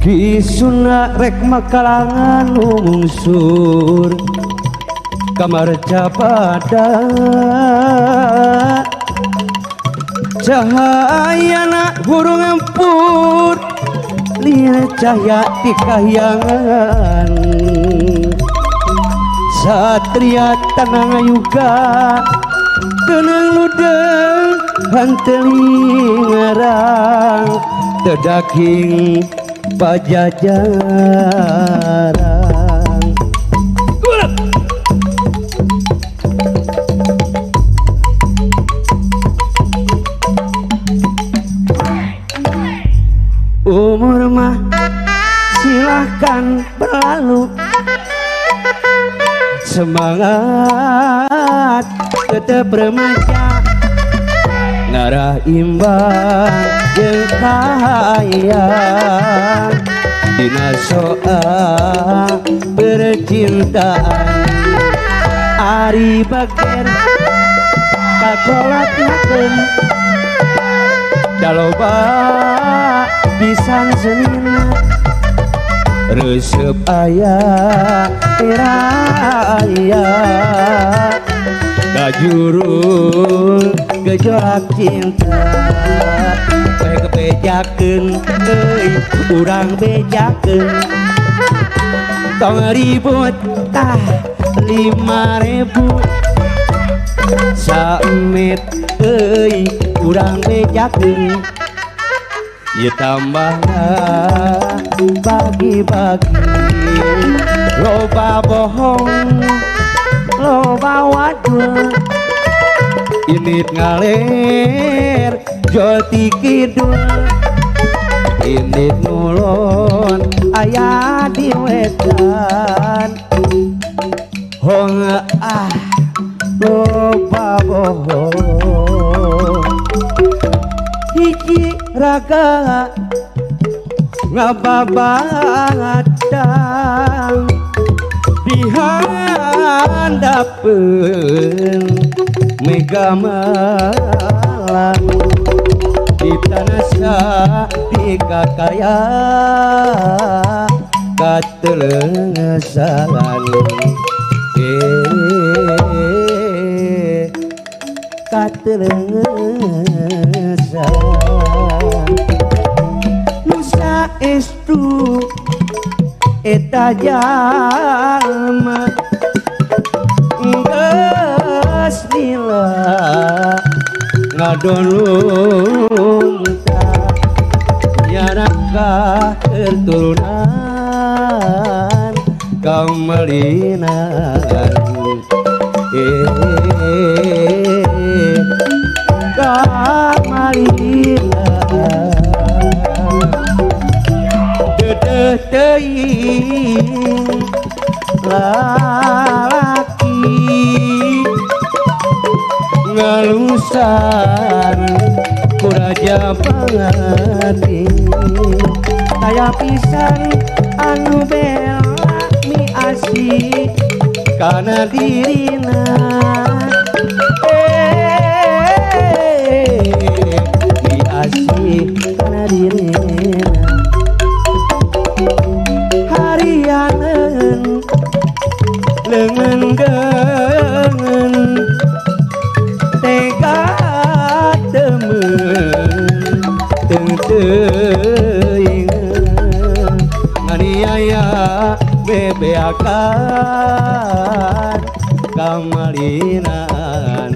Kisuna rek makalangan unsur kamar capada cahayana burung empur lina cahaya di kahyangan satria tanang yuga tenang ludeng hanteling ngarang tedaking pajajaran umur mah silahkan berlalu semangat tetap remaja ngarah imbang jeung kaya dina soal percintaan ari bager kakolatkeun daloba pisan senina resep aya aya kajurul gejolak cinta bejakeun euy urang bejakeun tong ribut tah 5.000 samet euy urang bejakeun ieu tambahna bagi-bagi loba bohong loba wadul init ngaler joti kidul init ngulon aya di wetan hong loba bohong hiji raga ngababatang dihandapeun mega malang di tanah di kakaya katelengsalan katelengsalan nusa estu eta jalma geus lila ngadolung nyarakah keturunan kamelinan kamelinan dedeh teuing lalaki ngalusan kuraja pangati kaya pisan anu bela mi asih kana dirina mi asih kana dirina harianeun leungeun geungeun tega temen teuing nganiaya bebeakan kamalinan